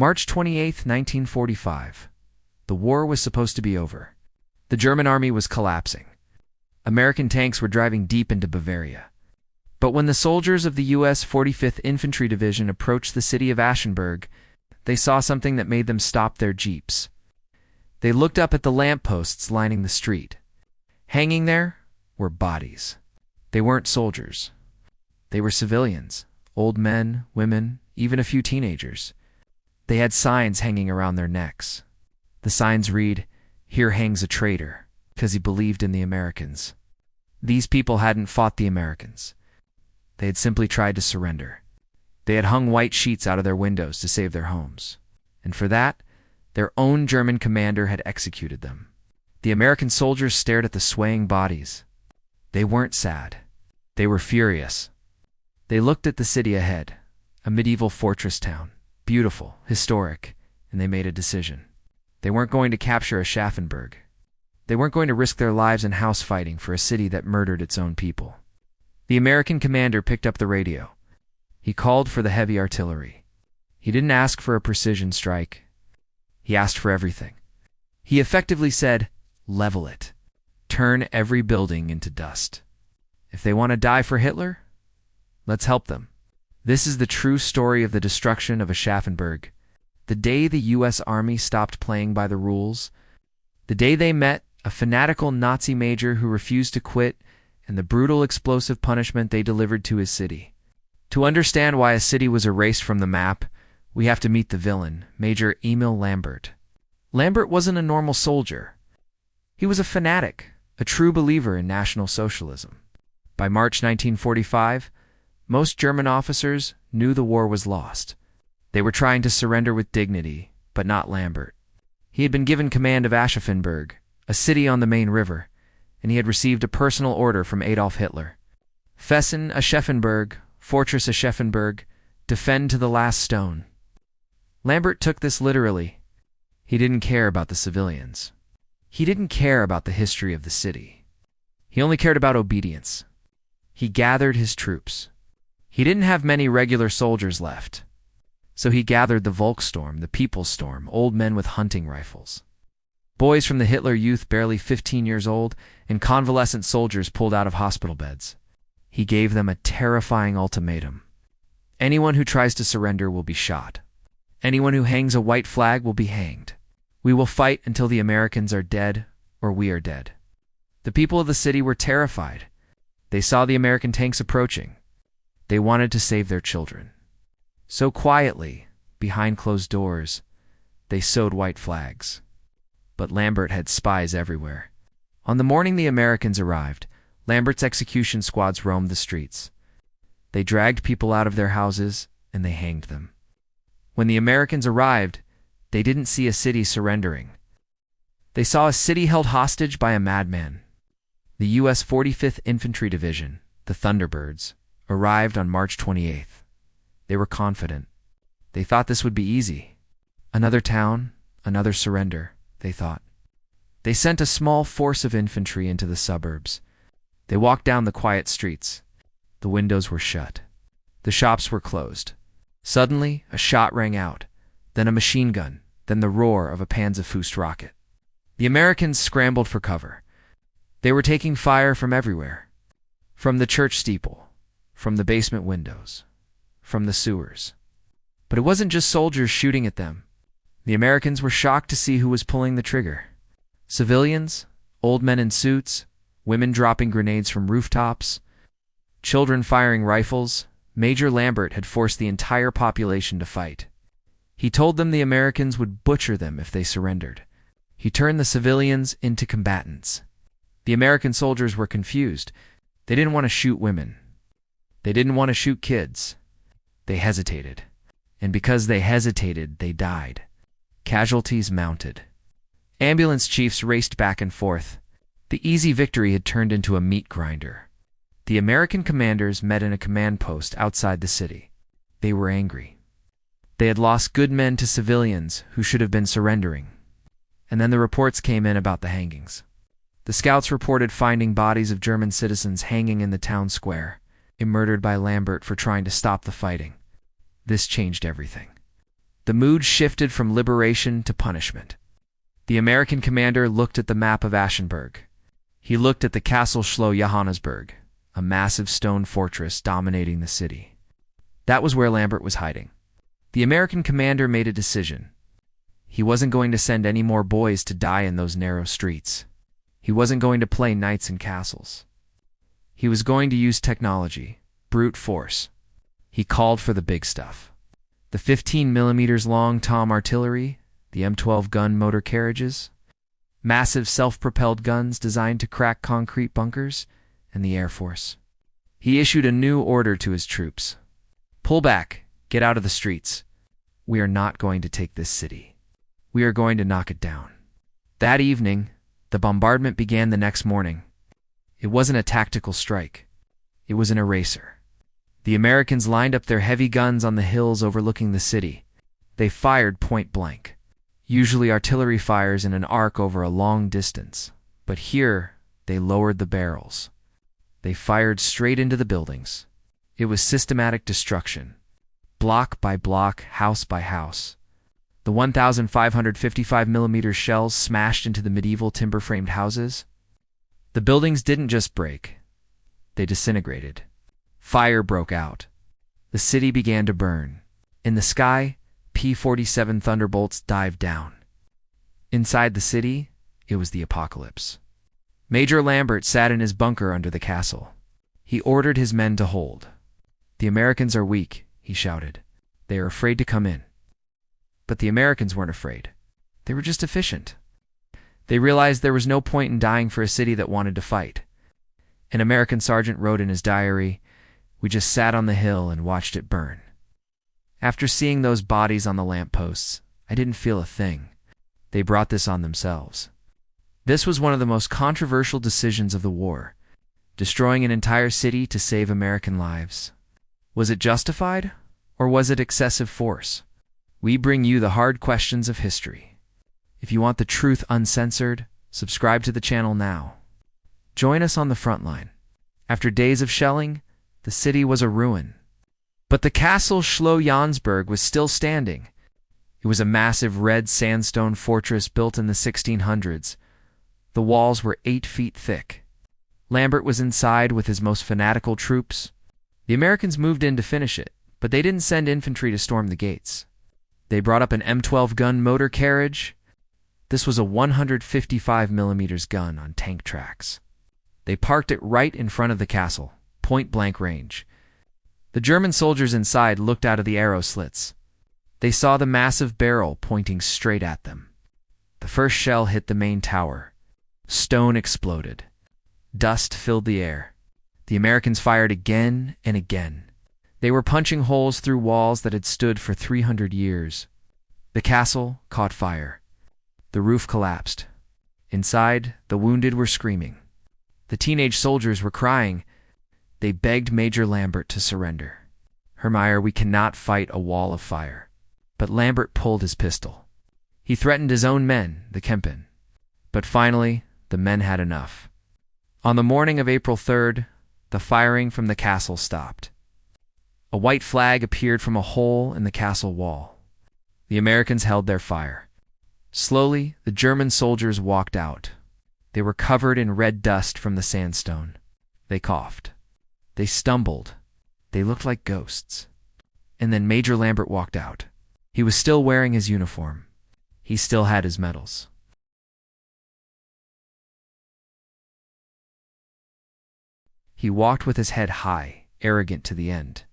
March 28, 1945. The war was supposed to be over. The German army was collapsing. American tanks were driving deep into Bavaria. But when the soldiers of the U.S. 45th Infantry Division approached the city of Aschaffenburg, they saw something that made them stop their jeeps. They looked up at the lampposts lining the street. Hanging there were bodies. They weren't soldiers. They were civilians, old men, women, even a few teenagers. They had signs hanging around their necks. The signs read, "Here hangs a traitor," because he believed in the Americans. These people hadn't fought the Americans. They had simply tried to surrender. They had hung white sheets out of their windows to save their homes. And for that, their own German commander had executed them. The American soldiers stared at the swaying bodies. They weren't sad. They were furious. They looked at the city ahead, a medieval fortress town, beautiful, historic, and they made a decision. They weren't going to capture Aschaffenburg. They weren't going to risk their lives in house fighting for a city that murdered its own people. The American commander picked up the radio. He called for the heavy artillery. He didn't ask for a precision strike. He asked for everything. He effectively said, "Level it. Turn every building into dust. If they want to die for Hitler, let's help them." This is the true story of the destruction of Aschaffenburg. The day the U.S. Army stopped playing by the rules, the day they met a fanatical Nazi major who refused to quit, and the brutal explosive punishment they delivered to his city. To understand why a city was erased from the map, we have to meet the villain, Major Emil Lambert. Lambert wasn't a normal soldier. He was a fanatic, a true believer in National Socialism. By March 1945, most German officers knew the war was lost. They were trying to surrender with dignity, but not Lambert. He had been given command of Aschaffenburg, a city on the Main River, and he had received a personal order from Adolf Hitler. Fessen Aschaffenburg, Fortress Aschaffenburg, defend to the last stone. Lambert took this literally. He didn't care about the civilians. He didn't care about the history of the city. He only cared about obedience. He gathered his troops. He didn't have many regular soldiers left. So he gathered the Volkssturm, the People's Storm, old men with hunting rifles. Boys from the Hitler Youth barely 15 years old, and convalescent soldiers pulled out of hospital beds. He gave them a terrifying ultimatum. Anyone who tries to surrender will be shot. Anyone who hangs a white flag will be hanged. We will fight until the Americans are dead or we are dead. The people of the city were terrified. They saw the American tanks approaching. They wanted to save their children. So quietly, behind closed doors, they sewed white flags. But Lambert had spies everywhere. On the morning the Americans arrived, Lambert's execution squads roamed the streets. They dragged people out of their houses and they hanged them. When the Americans arrived, they didn't see a city surrendering. They saw a city held hostage by a madman. The U.S. 45th Infantry Division, the Thunderbirds, arrived on March 28th. They were confident. They thought this would be easy. Another town, another surrender, they thought. They sent a small force of infantry into the suburbs. They walked down the quiet streets. The windows were shut. The shops were closed. Suddenly, a shot rang out, then a machine gun, then the roar of a Panzerfaust rocket. The Americans scrambled for cover. They were taking fire from everywhere. From the church steeple, from the basement windows, from the sewers. But it wasn't just soldiers shooting at them. The Americans were shocked to see who was pulling the trigger. Civilians, old men in suits, women dropping grenades from rooftops, children firing rifles. Major Lambert had forced the entire population to fight. He told them the Americans would butcher them if they surrendered. He turned the civilians into combatants. The American soldiers were confused. They didn't want to shoot women. They didn't want to shoot kids. They hesitated. And because they hesitated, they died. Casualties mounted. Ambulance chiefs raced back and forth. The easy victory had turned into a meat grinder. The American commanders met in a command post outside the city. They were angry. They had lost good men to civilians who should have been surrendering. And then the reports came in about the hangings. The scouts reported finding bodies of German citizens hanging in the town square, murdered by Lambert for trying to stop the fighting. This changed everything. The mood shifted from liberation to punishment. The American commander looked at the map of Aschenberg. He looked at the Castle Schloss Johannesburg, a massive stone fortress dominating the city. That was where Lambert was hiding. The American commander made a decision. He wasn't going to send any more boys to die in those narrow streets. He wasn't going to play knights in castles. He was going to use technology, brute force. He called for the big stuff. The 15 millimeters long Tom artillery, the M12 gun motor carriages, massive self-propelled guns designed to crack concrete bunkers, and the Air Force. He issued a new order to his troops. Pull back, get out of the streets. We are not going to take this city. We are going to knock it down. That evening, the bombardment began the next morning. It wasn't a tactical strike. It was an eraser. The Americans lined up their heavy guns on the hills overlooking the city. They fired point blank. Usually artillery fires in an arc over a long distance, but here they lowered the barrels. They fired straight into the buildings. It was systematic destruction. Block by block, house by house. The 1,555 millimeter shells smashed into the medieval timber-framed houses. The buildings didn't just break. They disintegrated. Fire broke out. The city began to burn. In the sky, P-47 Thunderbolts dived down. Inside the city, it was the apocalypse. Major Lambert sat in his bunker under the castle. He ordered his men to hold. "The Americans are weak," he shouted. "They are afraid to come in." But the Americans weren't afraid. They were just efficient. They realized there was no point in dying for a city that wanted to fight. An American sergeant wrote in his diary, "We just sat on the hill and watched it burn. After seeing those bodies on the lampposts, I didn't feel a thing. They brought this on themselves." This was one of the most controversial decisions of the war, destroying an entire city to save American lives. Was it justified, or was it excessive force? We bring you the hard questions of history. If you want the truth uncensored, subscribe to the channel now. Join us on the front line. After days of shelling, the city was a ruin. But the Castle Schloss Johannesburg was still standing. It was a massive red sandstone fortress built in the 1600s. The walls were 8 feet thick. Lambert was inside with his most fanatical troops. The Americans moved in to finish it, but they didn't send infantry to storm the gates. They brought up an M12 gun motor carriage. This was a 155 millimeters gun on tank tracks. They parked it right in front of the castle, point-blank range. The German soldiers inside looked out of the arrow slits. They saw the massive barrel pointing straight at them. The first shell hit the main tower. Stone exploded. Dust filled the air. The Americans fired again and again. They were punching holes through walls that had stood for 300 years. The castle caught fire. The roof collapsed. Inside, the wounded were screaming. The teenage soldiers were crying. They begged Major Lambert to surrender. "Herr Meyer, we cannot fight a wall of fire." But Lambert pulled his pistol. He threatened his own men, the Kempen. But finally, the men had enough. On the morning of April 3rd, the firing from the castle stopped. A white flag appeared from a hole in the castle wall. The Americans held their fire. Slowly, the German soldiers walked out. They were covered in red dust from the sandstone. They coughed. They stumbled. They looked like ghosts. And then Major Lambert walked out. He was still wearing his uniform. He still had his medals. He walked with his head high, arrogant to the end.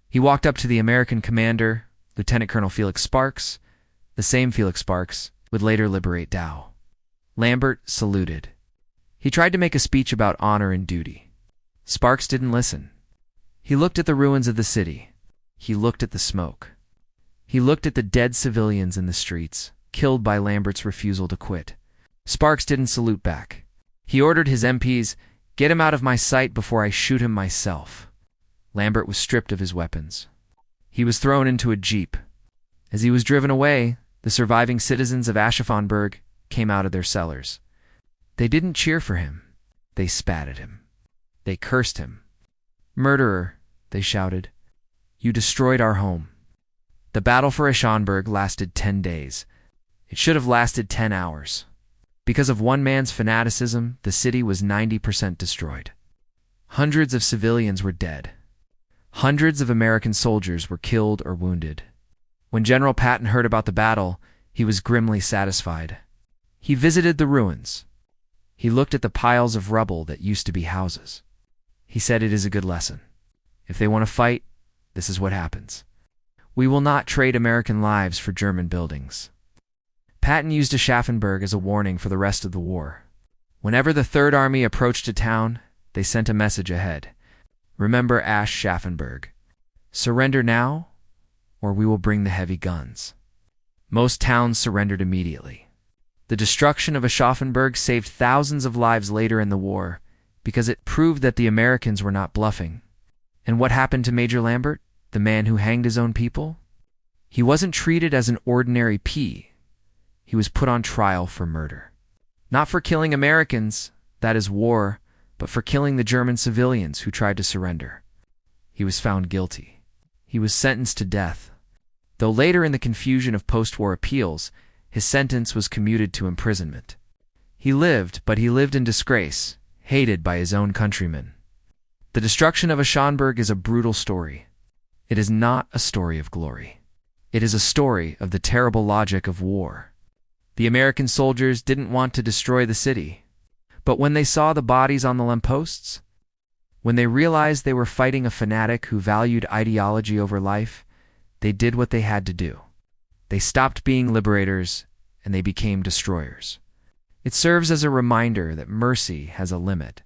He walked up to the American commander, Lieutenant Colonel Felix Sparks. The same Felix Sparks would later liberate Dao. Lambert saluted. He tried to make a speech about honor and duty. Sparks didn't listen. He looked at the ruins of the city. He looked at the smoke. He looked at the dead civilians in the streets, killed by Lambert's refusal to quit. Sparks didn't salute back. He ordered his MPs, "Get him out of my sight before I shoot him myself." Lambert was stripped of his weapons. He was thrown into a jeep. As he was driven away, the surviving citizens of Aschaffenburg came out of their cellars. They didn't cheer for him. They spat at him. They cursed him. "Murderer," they shouted. "You destroyed our home." The battle for Aschaffenburg lasted 10 days. It should have lasted 10 hours. Because of one man's fanaticism, the city was 90% destroyed. Hundreds of civilians were dead. Hundreds of American soldiers were killed or wounded. When General Patton heard about the battle, he was grimly satisfied. He visited the ruins. He looked at the piles of rubble that used to be houses. He said, "It is a good lesson. If they want to fight, this is what happens. We will not trade American lives for German buildings." Patton used Aschaffenburg as a warning for the rest of the war. Whenever the Third Army approached a town, they sent a message ahead. "Remember Aschaffenburg. Surrender now, or we will bring the heavy guns." Most towns surrendered immediately. The destruction of Aschaffenburg saved thousands of lives later in the war because it proved that the Americans were not bluffing. And what happened to Major Lambert, the man who hanged his own people? He wasn't treated as an ordinary P. He was put on trial for murder. Not for killing Americans, that is war, but for killing the German civilians who tried to surrender. He was found guilty. He was sentenced to death. Though later in the confusion of post-war appeals, his sentence was commuted to imprisonment. He lived, but he lived in disgrace, hated by his own countrymen. The destruction of Aschaffenburg is a brutal story. It is not a story of glory. It is a story of the terrible logic of war. The American soldiers didn't want to destroy the city. But when they saw the bodies on the lampposts, when they realized they were fighting a fanatic who valued ideology over life, they did what they had to do. They stopped being liberators, and they became destroyers. It serves as a reminder that mercy has a limit.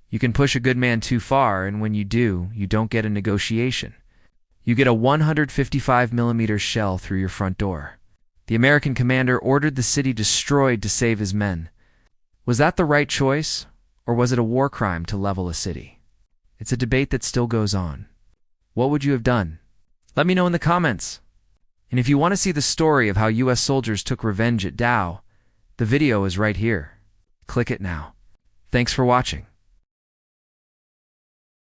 You can push a good man too far, and when you do, you don't get a negotiation. You get a 155mm shell through your front door. The American commander ordered the city destroyed to save his men. Was that the right choice, or was it a war crime to level a city? It's a debate that still goes on. What would you have done? Let me know in the comments. And if you want to see the story of how US soldiers took revenge at Dao, the video is right here. Click it now. Thanks for watching.